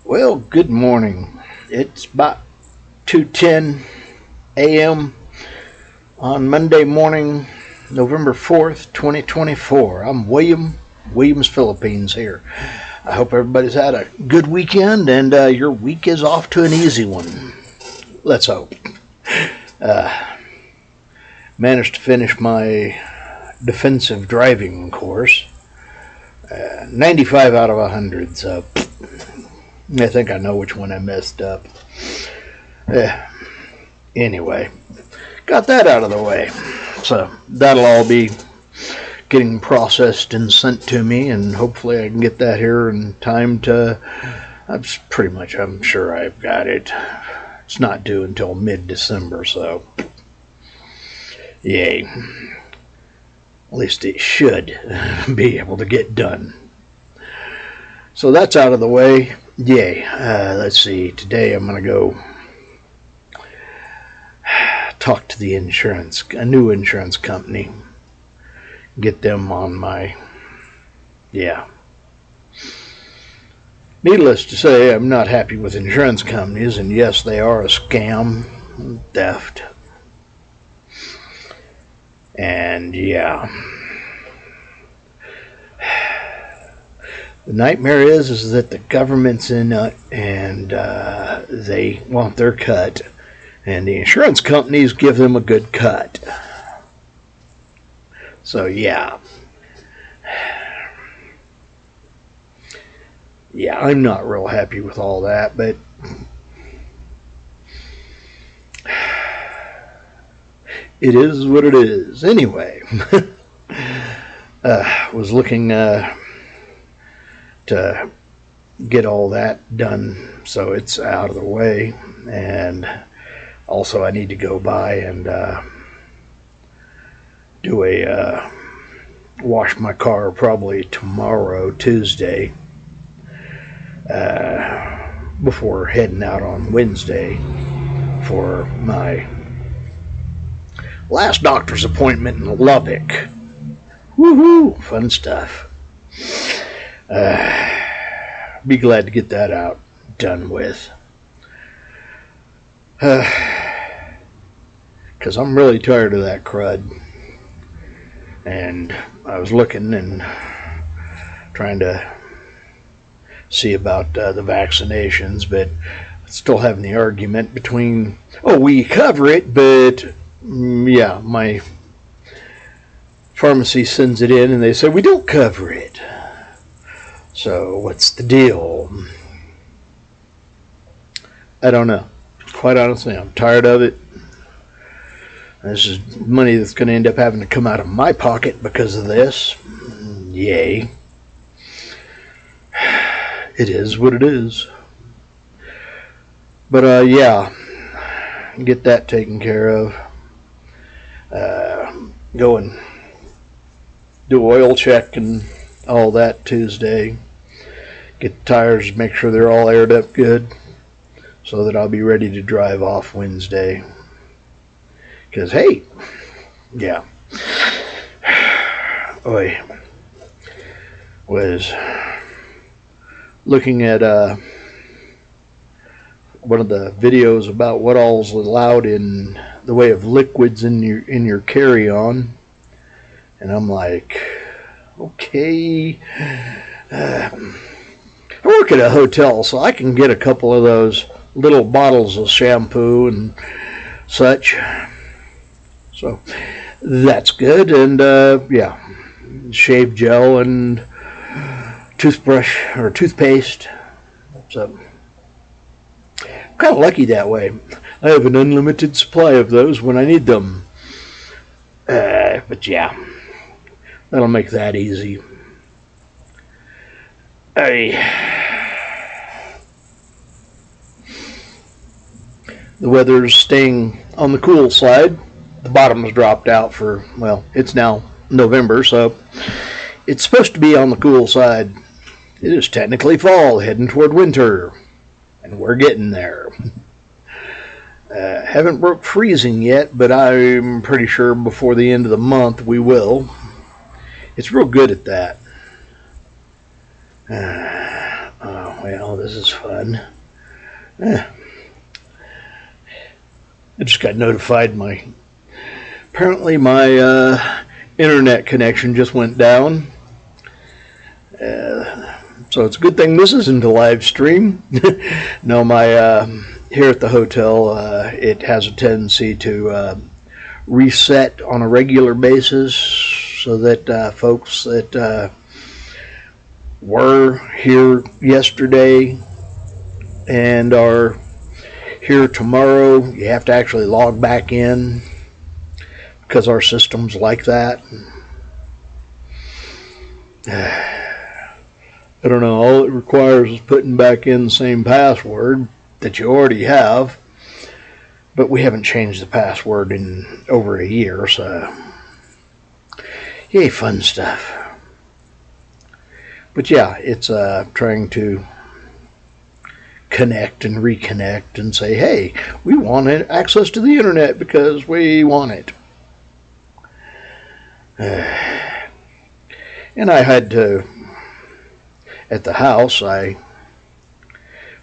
Well, good morning. It's about 2:10 a.m. on Monday morning, November 4th, 2024. I'm Williams Philippines here. I hope everybody's had a good weekend and your week is off to an easy one. Let's hope. Managed to finish my defensive driving course. 95 out of 100, so I think I know which one I messed up. Anyway, got that out of the way. So that'll all be getting processed and sent to me, and hopefully I can get that here in time to. I'm sure I've got it. It's not due until mid-December, so yay. At least it should be able to get done. So that's out of the way. Yay. Let's see. Today I'm going to go talk to a new insurance company. Get them on my. Yeah. Needless to say, I'm not happy with insurance companies, and yes, they are a scam, theft. And yeah. The nightmare is that the government's in it and they want their cut, and the insurance companies give them a good cut. So yeah, I'm not real happy with all that, but it is what it is. Anyway, was looking to get all that done so it's out of the way, and also I need to go by and do a wash my car probably tomorrow, Tuesday, before heading out on Wednesday for my last doctor's appointment in Lubbock. Woohoo! Fun stuff. Be glad to get that done with. Because I'm really tired of that crud. And I was looking and trying to see about the vaccinations, but still having the argument between, we cover it, but yeah, my pharmacy sends it in and they say we don't cover it. So what's the deal? I don't know. Quite honestly, I'm tired of it. This is money that's going to end up having to come out of my pocket because of this. Yay. It is what it is. But yeah, get that taken care of. Go and do oil check and all that Tuesday. Get the tires, make sure they're all aired up good, so that I'll be ready to drive off Wednesday. Because, hey, yeah. I was looking at one of the videos about what all's allowed in the way of liquids in your carry-on, and I'm like, okay. I work at a hotel, so I can get a couple of those little bottles of shampoo and such. So that's good. And yeah, shave gel and toothbrush or toothpaste. So I'm kind of lucky that way. I have an unlimited supply of those when I need them. But yeah, that'll make that easy. The weather's staying on the cool side. The bottom's dropped out for, it's now November, so it's supposed to be on the cool side. It is technically fall, heading toward winter, and we're getting there. Haven't broke freezing yet, but I'm pretty sure before the end of the month we will. It's real good at that. well, this is fun. I just got notified apparently my internet connection just went down. So it's a good thing this isn't a live stream. No, here at the hotel, it has a tendency to reset on a regular basis, so that folks that were here yesterday and are here tomorrow, you have to actually log back in because our system's like that. I don't know, all it requires is putting back in the same password that you already have, but we haven't changed the password in over a year, so yay, fun stuff. But yeah, it's trying to connect and reconnect and say, hey, we want access to the internet because we want it. And I had to, at the house, I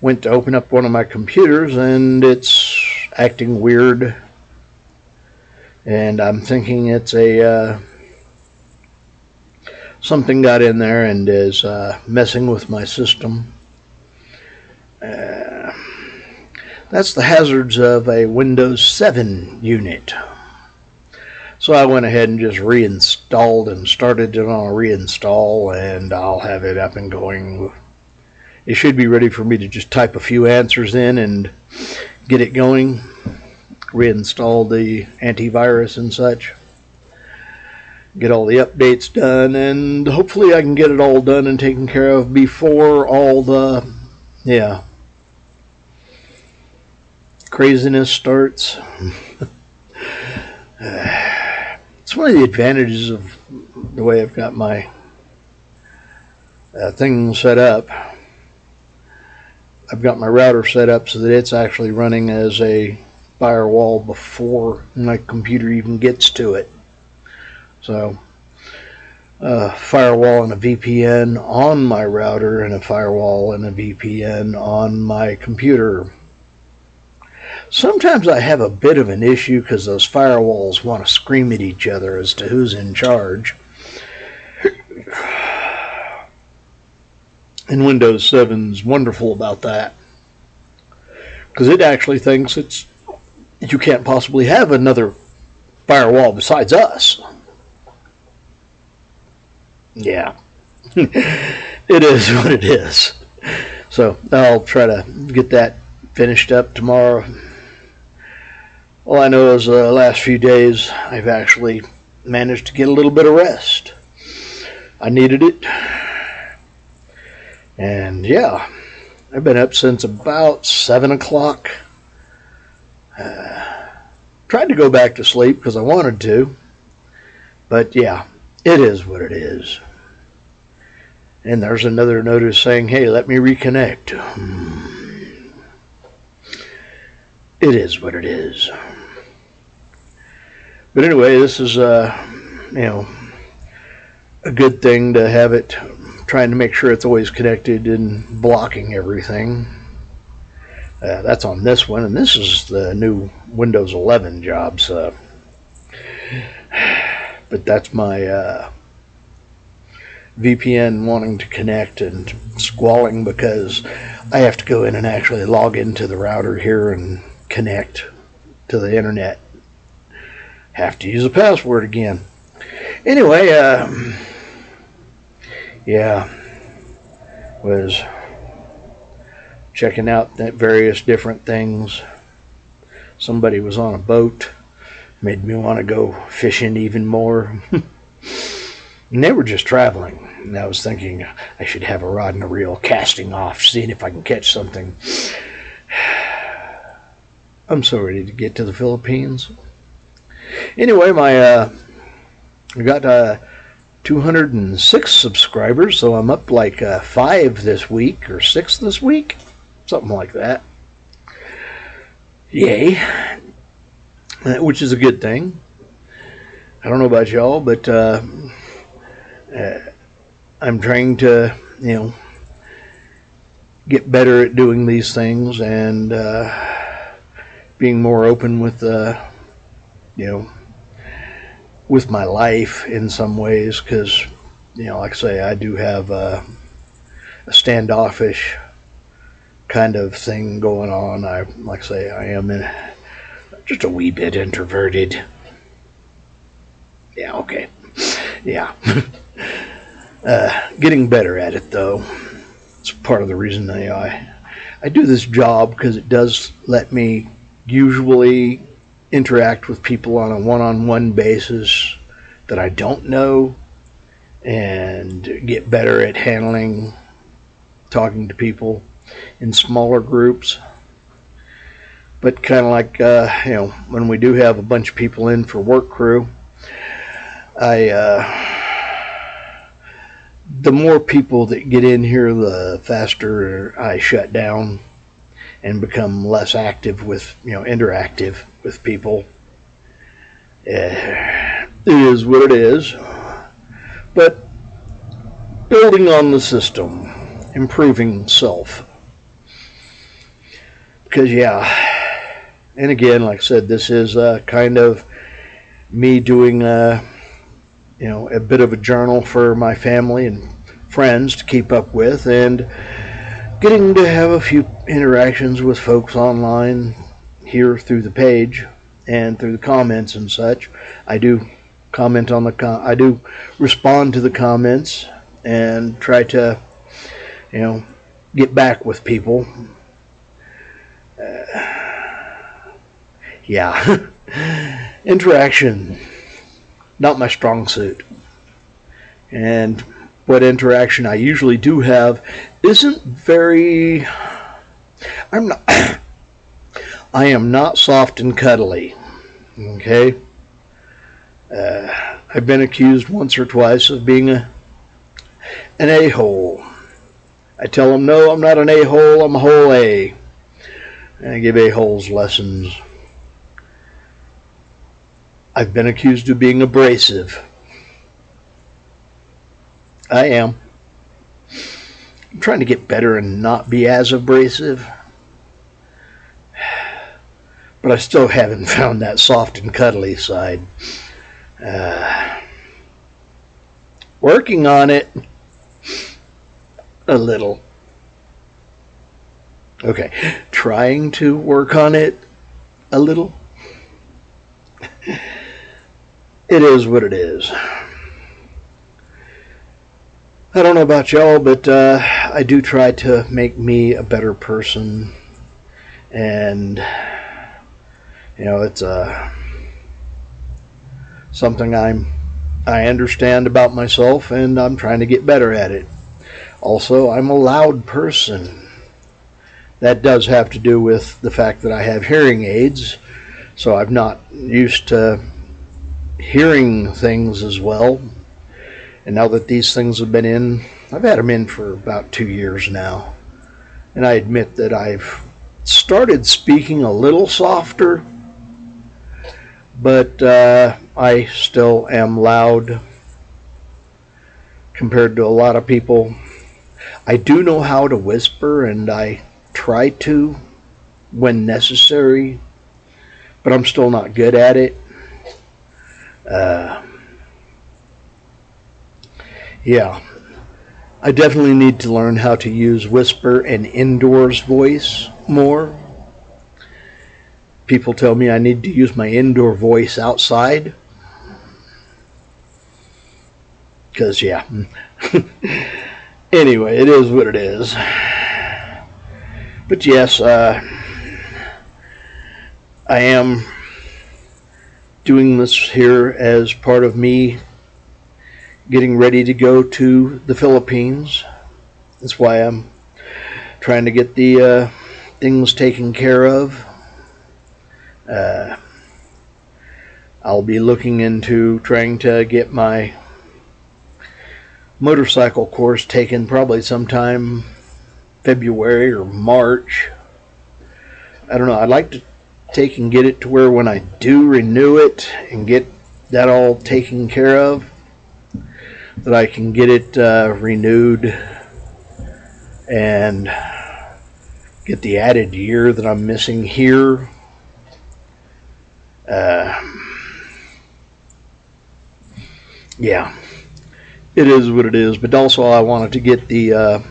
went to open up one of my computers and it's acting weird. And I'm thinking it's something got in there and is messing with my system. That's the hazards of a Windows 7 unit. So I went ahead and just reinstalled and started it on a reinstall, and I'll have it up and going. It should be ready for me to just type a few answers in and get it going. Reinstall the antivirus and such. Get all the updates done, and hopefully I can get it all done and taken care of before all the, craziness starts. It's one of the advantages of the way I've got my thing set up. I've got my router set up so that it's actually running as a firewall before my computer even gets to it. So, firewall and a VPN on my router, and a firewall and a VPN on my computer. Sometimes I have a bit of an issue because those firewalls want to scream at each other as to who's in charge. And Windows 7's wonderful about that, because it actually thinks you can't possibly have another firewall besides us. Yeah, it is what it is. So I'll try to get that finished up tomorrow. All I know is the last few days I've actually managed to get a little bit of rest. I needed it. And yeah, I've been up since about 7 o'clock. Tried to go back to sleep because I wanted to. But yeah, it is what it is. And there's another notice saying, hey, let me reconnect. It is what it is. But anyway, this is a good thing to have it, trying to make sure it's always connected and blocking everything. That's on this one, and this is the new Windows 11 job. So, but that's my VPN wanting to connect and squalling because I have to go in and actually log into the router here and connect to the internet. Have to use a password again. Anyway, was checking out that various different things. Somebody was on a boat, made me want to go fishing even more. And they were just traveling. And I was thinking I should have a rod and a reel casting off, seeing if I can catch something. I'm so ready to get to the Philippines. Anyway, I got 206 subscribers, so I'm up like 5 this week, or 6 this week, something like that. Yay. Which is a good thing. I don't know about y'all, but I'm trying to, get better at doing these things and being more open with you know, with my life in some ways, because, you know, like I say, I do have a standoffish kind of thing going on. Like I say, I am just a wee bit introverted. Yeah, okay. Yeah. Getting better at it, though. It's part of the reason I do this job, because it does let me usually interact with people on a one-on-one basis that I don't know, and get better at talking to people in smaller groups. But kind of like, you know, when we do have a bunch of people in for work crew, the more people that get in here, the faster I shut down and become less active with, you know, interactive with people. It is what it is. But building on the system, improving self. Because, yeah, and again, like I said, this is kind of me doing you know, a bit of a journal for my family and friends to keep up with, and getting to have a few interactions with folks online here through the page and through the comments and such. I do comment on I do respond to the comments and try to, you know, get back with people. Yeah. Interaction, not my strong suit. And what interaction I usually do have isn't very, I am not soft and cuddly. Okay? I've been accused once or twice of being an a-hole. I tell them, no, I'm not an a-hole, I'm a whole A. And I give a-holes lessons. I've been accused of being abrasive. I am. I'm trying to get better and not be as abrasive. But I still haven't found that soft and cuddly side. Working on it a little. Okay, trying to work on it a little. It is what it is. I don't know about y'all, but I do try to make me a better person. And, you know, it's something I understand about myself, and I'm trying to get better at it. Also, I'm a loud person. That does have to do with the fact that I have hearing aids, so I'm not used to hearing things as well. And now that these things have been in, I've had them in for about 2 years now. And I admit that I've started speaking a little softer, but I still am loud compared to a lot of people. I do know how to whisper, and I try to when necessary, but I'm still not good at it. Yeah, I definitely need to learn how to use whisper and indoors voice more. People tell me I need to use my indoor voice outside. Because, yeah. Anyway, it is what it is. But yes, I am doing this here as part of me getting ready to go to the Philippines. That's why I'm trying to get the things taken care of. I'll be looking into trying to get my motorcycle course taken probably sometime February or March. I don't know. I'd like to take and get it to where when I do renew it and get that all taken care of, that I can get it renewed and get the added year that I'm missing here. Yeah, it is what it is. But also, I wanted to get the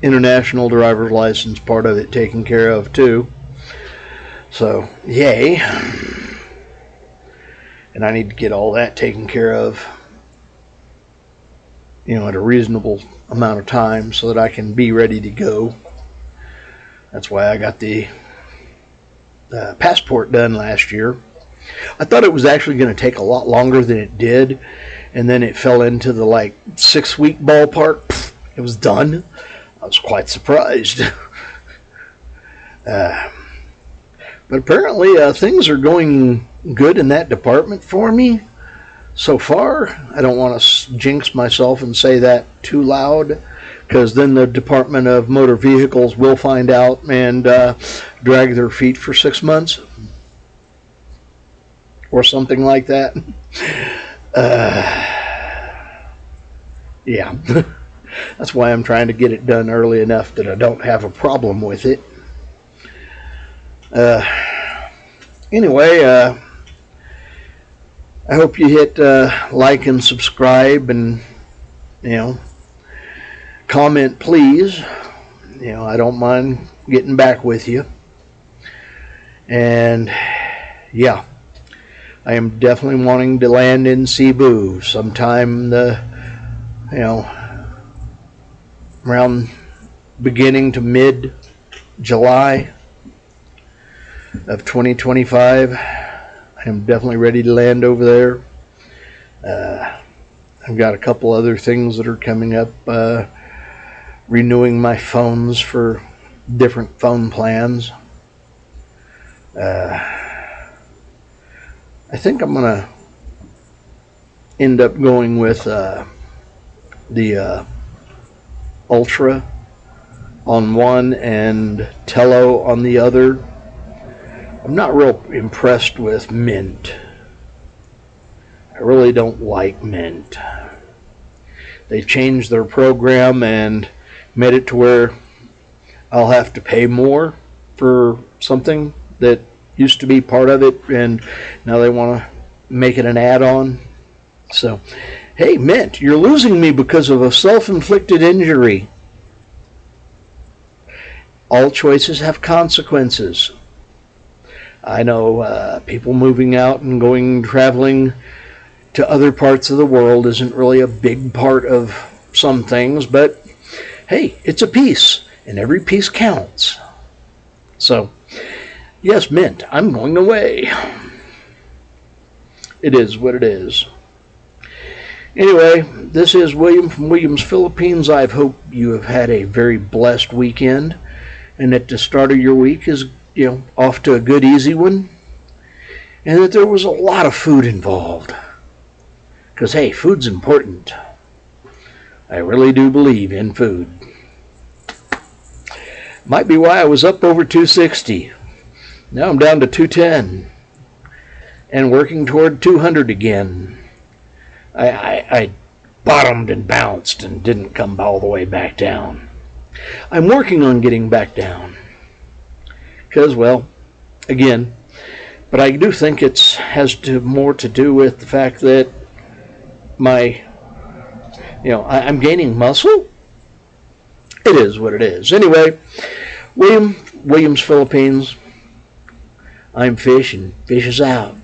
international driver's license part of it taken care of too. So, yay. And I need to get all that taken care of, at a reasonable amount of time so that I can be ready to go. That's why I got the passport done last year. I thought it was actually going to take a lot longer than it did, and then it fell into the 6-week ballpark. It was done. I was quite surprised. But apparently things are going good in that department for me so far. I don't want to jinx myself and say that too loud, because then the Department of Motor Vehicles will find out and drag their feet for 6 months or something like that. Yeah. That's why I'm trying to get it done early enough that I don't have a problem with it. Anyway, I hope you hit like and subscribe, and comment please. I don't mind getting back with you. And yeah, I am definitely wanting to land in Cebu sometime around beginning to mid July of 2025. I am definitely ready to land over there. I've got a couple other things that are coming up, renewing my phones for different phone plans. I think I'm going to end up going with the Ultra on one and Tello on the other. I'm not real impressed with Mint. I really don't like Mint. They've changed their program and made it to where I'll have to pay more for something that used to be part of it, and now they want to make it an add-on. So, hey, Mint, you're losing me because of a self-inflicted injury. All choices have consequences. I know people moving out and traveling to other parts of the world isn't really a big part of some things, but hey, it's a piece, and every piece counts. So, yes, Mint, I'm going away. It is what it is. Anyway, this is William from Williams, Philippines. I hope you have had a very blessed weekend, and that the start of your week is, off to a good, easy one, and that there was a lot of food involved. Because, hey, food's important. I really do believe in food. Might be why I was up over 260. Now I'm down to 210 and working toward 200 again. I bottomed and bounced and didn't come all the way back down. I'm working on getting back down. Because, well, again, but I do think it has more to do with the fact that I'm gaining muscle. It is what it is. Anyway, Williams, Philippines. I'm Fish, and Fish is out.